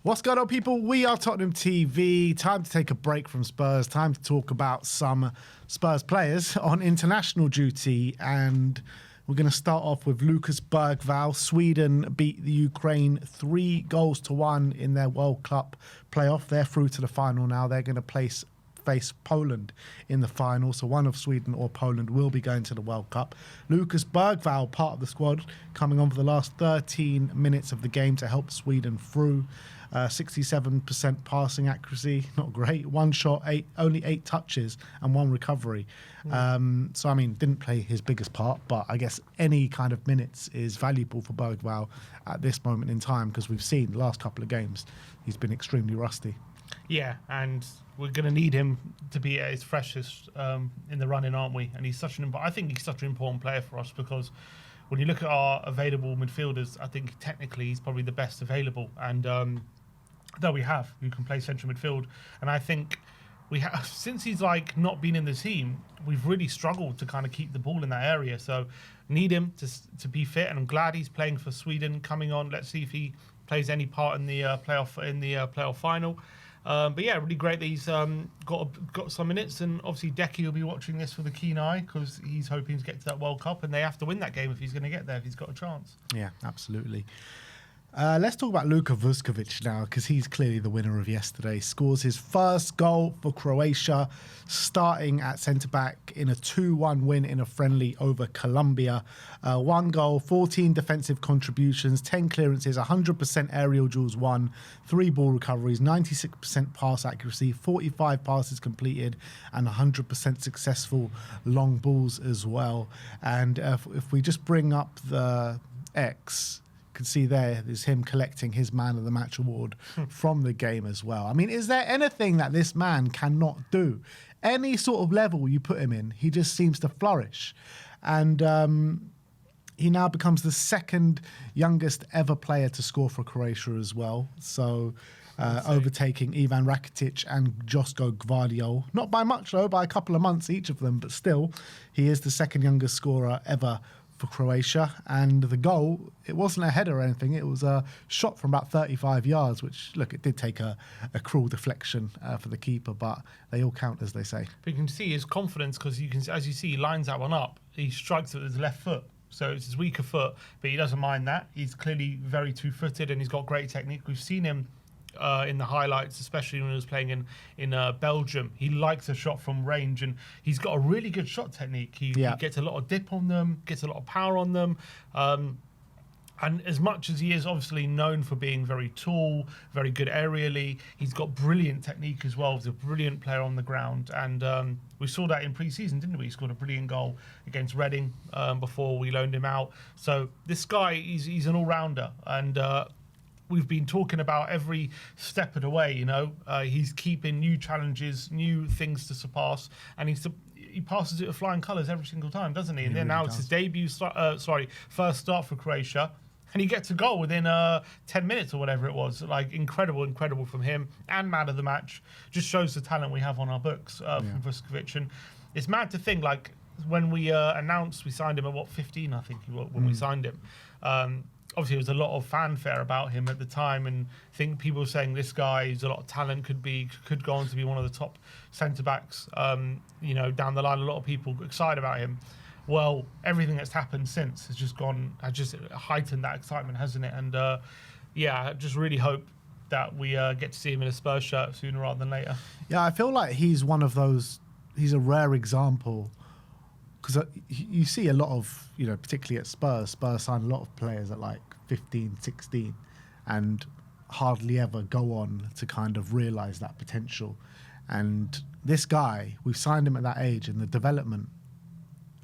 What's going on, people? We are Tottenham TV. Time to take a break from Spurs. Time to talk about some Spurs players on international duty. And we're going to start off with Lucas Bergvall. Sweden beat the Ukraine 3-1 in their World Cup playoff. They're through to the final now. They're going to face Poland in the final. So one of Sweden or Poland will be going to the World Cup. Lucas Bergvall, part of the squad, coming on for the last 13 minutes of the game to help Sweden through. 67% passing accuracy, not great. One shot, only 8 touches and 1 recovery. So, I mean, didn't play his biggest part, but I guess any kind of minutes is valuable for Bergvall at this moment in time, because we've seen the last couple of games, he's been extremely rusty. Yeah, and we're going to need him to be at his freshest in the running, aren't we? And I think he's such an important player for us, because when you look at our available midfielders, I think technically he's probably the best available. And that we have, who can play central midfield. And I think we have, since he's not been in the team, we've really struggled to kind of keep the ball in that area. So need him to be fit, and I'm glad he's playing for Sweden coming on. Let's see if he plays any part in the playoff final. But yeah, really great that he's got some minutes, and obviously Decky will be watching this with a keen eye, because he's hoping to get to that World Cup, and they have to win that game if he's going to get there, if he's got a chance. Yeah, absolutely. Let's talk about Vuskovic now, because he's clearly the winner of yesterday. Scores his first goal for Croatia, starting at centre-back in a 2-1 win in a friendly over Colombia. 1 goal, 14 defensive contributions, 10 clearances, 100% aerial duels won, 3 ball recoveries, 96% pass accuracy, 45 passes completed, and 100% successful long balls as well. And if we just bring up the X, can see there is him collecting his Man of the Match award from the game as well. I mean, is there anything that this man cannot do? Any sort of level you put him in, he just seems to flourish. And he now becomes the 2nd youngest ever player to score for Croatia as well. So overtaking Ivan Rakitic and Josko Gvardiol. Not by much though, by a couple of months each of them, but still, he is the 2nd youngest scorer ever for Croatia. And the goal, it wasn't a header or anything, it was a shot from about 35 yards, which, look, it did take a cruel deflection for the keeper, but they all count, as they say. But you can see his confidence, because you can, as you see, he lines that one up, he strikes it with his left foot, so it's his weaker foot, but he doesn't mind that. He's clearly very two-footed, and he's got great technique. We've seen him in the highlights, especially when he was playing in Belgium. He likes a shot from range, and he's got a really good shot technique. He gets a lot of dip on them, gets a lot of power on them. And as much as he is obviously known for being very tall, very good aerially, he's got brilliant technique as well. He's a brilliant player on the ground. And we saw that in pre-season, didn't we? He scored a brilliant goal against Reading before we loaned him out. So this guy, he's an all-rounder. And we've been talking about every step of the way, you know. He's keeping new challenges, new things to surpass, and he passes it with flying colours every single time, doesn't he? And then now it's his debut, first start for Croatia, and he gets a goal within 10 minutes or whatever it was. Incredible from him, and man of the match. Just shows the talent we have on our books from Vuskovic. And it's mad to think, when we announced we signed him at 15, I think, when we signed him. Obviously, there was a lot of fanfare about him at the time, and I think people were saying this guy who's a lot of talent could go on to be one of the top centre backs. Down the line, a lot of people excited about him. Well, everything that's happened since has just heightened that excitement, hasn't it? And I just really hope that we get to see him in a Spurs shirt sooner rather than later. Yeah, I feel like he's one of those. He's a rare example. Because you see a lot of, particularly at Spurs sign a lot of players at 15, 16 and hardly ever go on to kind of realise that potential. And this guy, we've signed him at that age, and the development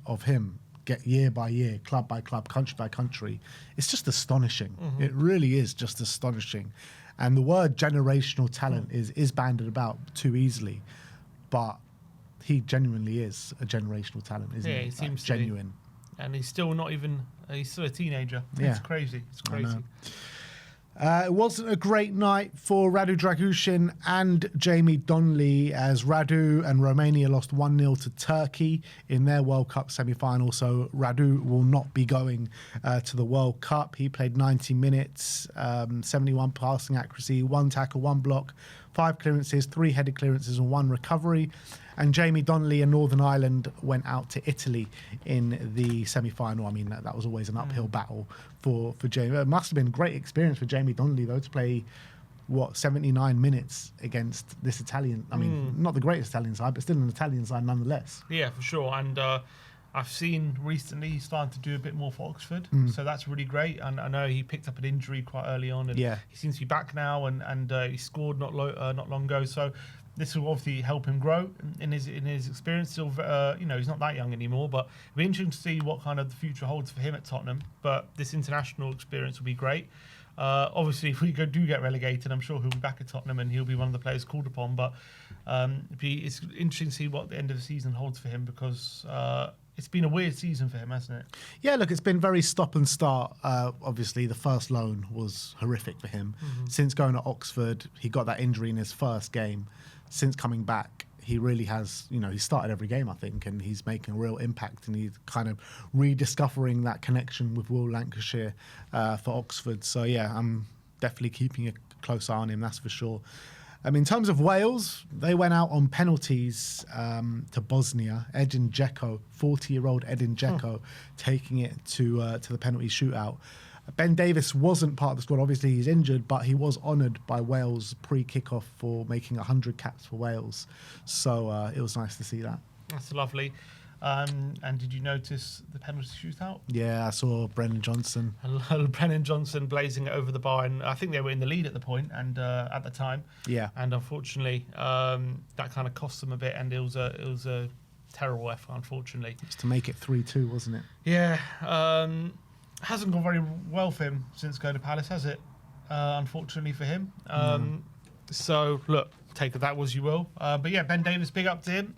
of him, get year by year, club by club, country by country, it's just astonishing. Mm-hmm. It really is just astonishing. And the word generational talent is bandied about too easily, but he genuinely is a generational talent, isn't he? Yeah, he seems genuine. And he's still he's still a teenager. Yeah. It's crazy. It's crazy. It wasn't a great night for Radu Dragushin and Jamie Donnelly as Radu and Romania lost 1-0 to Turkey in their World Cup semi-final. So Radu will not be going to the World Cup. He played 90 minutes, 71 passing accuracy, 1 tackle, 1 block, 5 clearances, 3 headed clearances and 1 recovery. And Jamie Donnelly and Northern Ireland went out to Italy in the semi-final. I mean, that was always an uphill battle for Jamie. It must have been a great experience for Jamie Donnelly, though, to play, 79 minutes against this Italian. I mean, not the greatest Italian side, but still an Italian side nonetheless. Yeah, for sure. And I've seen recently he's starting to do a bit more for Oxford, so that's really great. And I know he picked up an injury quite early on, and he seems to be back now, and he scored not long ago. So this will obviously help him grow in his experience. Still, he's not that young anymore, but it'll be interesting to see what kind of the future holds for him at Tottenham. But this international experience will be great. Obviously, if we do get relegated, I'm sure he'll be back at Tottenham and he'll be one of the players called upon. But it's interesting to see what the end of the season holds for him, because it's been a weird season for him, hasn't it? Yeah, look, it's been very stop and start. Obviously, the first loan was horrific for him. Since going to Oxford, he got that injury in his first game. Since coming back, he really has, he started every game, I think, and he's making a real impact, and he's kind of rediscovering that connection with Will Lancashire for Oxford. So, yeah, I'm definitely keeping a close eye on him, that's for sure. In terms of Wales, they went out on penalties to Bosnia. Edin Dzeko, 40-year-old Edin Dzeko, taking it to the penalty shootout. Ben Davies wasn't part of the squad. Obviously, he's injured, but he was honoured by Wales pre-kickoff for making 100 caps for Wales. So it was nice to see that. That's lovely. And did you notice the penalty shootout? Yeah, I saw Brennan Johnson. Brennan Johnson blazing it over the bar, and I think they were in the lead at the point and at the time. Yeah. And unfortunately, that kind of cost them a bit, and it was a terrible effort, unfortunately. It's to make it 3-2, wasn't it? Yeah. Hasn't gone very well for him since going to Palace, has it? Unfortunately for him. So, look, take that as you will. But yeah, Ben Davies, big up to him.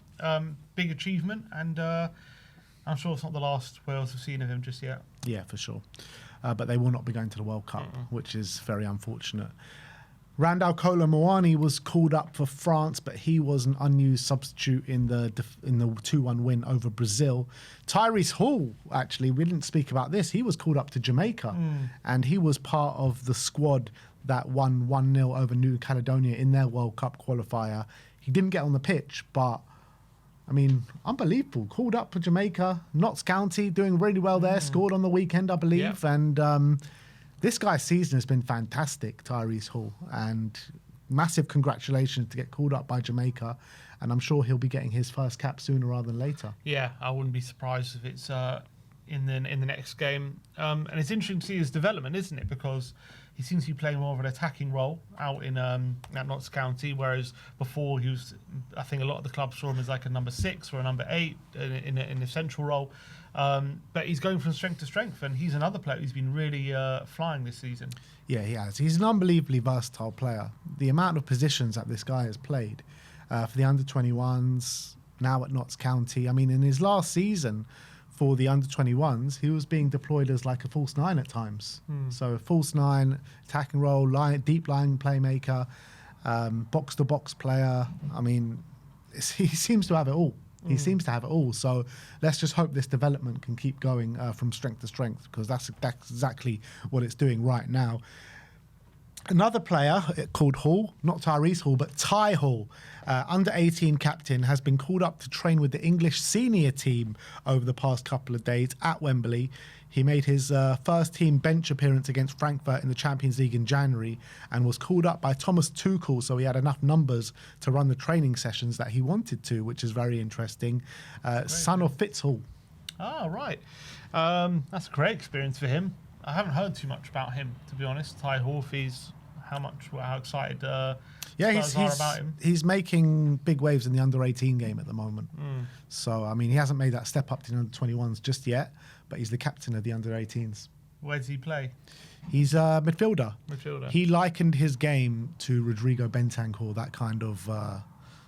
Big achievement, and I'm sure it's not the last Wales have seen of him just yet. Yeah, for sure. But they will not be going to the World Cup, which is very unfortunate. Randall Kolo Muani was called up for France, but he was an unused substitute in the 2-1 win over Brazil. Tyrese Hall, actually, we didn't speak about this. He was called up to Jamaica, and he was part of the squad that won 1-0 over New Caledonia in their World Cup qualifier. He didn't get on the pitch, but unbelievable. Called up for Jamaica, Notts County, doing really well there. Scored on the weekend, I believe, and this guy's season has been fantastic, Tyrese Hall, and massive congratulations to get called up by Jamaica, and I'm sure he'll be getting his first cap sooner rather than later. Yeah, I wouldn't be surprised if it's in the next game. And it's interesting to see his development, isn't it? Because he seems to be playing more of an attacking role out in at Notts County, whereas before he was, I think a lot of the clubs saw him as like a number 6 or a number 8 in a central role. But he's going from strength to strength, and he's another player who's been really flying this season. Yeah, he has. He's an unbelievably versatile player. The amount of positions that this guy has played for the under-21s, now at Notts County. In his last season for the under-21s, he was being deployed as like a false 9 at times. So a false 9, attacking role, deep lying playmaker, box-to-box player. He seems to have it all. He seems to have it all. So let's just hope this development can keep going from strength to strength, because that's exactly what it's doing right now. Another player called Hall, not Tyrese Hall, but Ty Hall, under-18 captain, has been called up to train with the English senior team over the past couple of days at Wembley. He made his first team bench appearance against Frankfurt in the Champions League in January and was called up by Thomas Tuchel, so he had enough numbers to run the training sessions that he wanted to, which is very interesting. Son of Fitzhall. Oh, right. That's a great experience for him. I haven't heard too much about him, to be honest. Ty Hall, how excited Spurs are about him. He's making big waves in the under-18 game at the moment. So, he hasn't made that step up to the under-21s just yet, but he's the captain of the under-18s. Where does he play? He's a midfielder. Midfielder. He likened his game to Rodrigo Bentancur, that kind of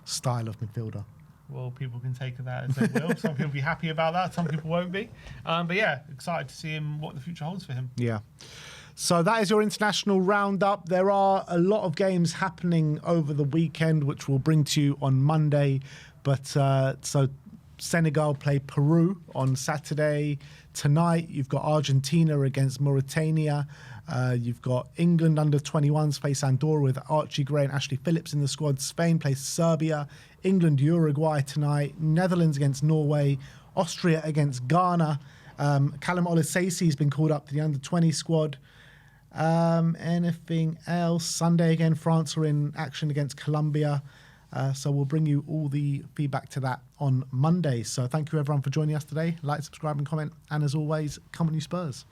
style of midfielder. Well, people can take that as they will. Some people will be happy about that. Some people won't be. But yeah, excited to see what the future holds for him. Yeah. So that is your international roundup. There are a lot of games happening over the weekend, which we'll bring to you on Monday. But so Senegal play Peru on Saturday. Tonight, you've got Argentina against Mauritania. You've got England under 21s face Andorra with Archie Gray and Ashley Phillips in the squad. Spain plays Serbia. England, Uruguay tonight. Netherlands against Norway. Austria against Ghana. Callum Olisesi has been called up to the under 20 squad. Anything else? Sunday again, France are in action against Colombia. So we'll bring you all the feedback to that on Monday. So thank you everyone for joining us today. Like, subscribe and comment. And as always, come on you Spurs.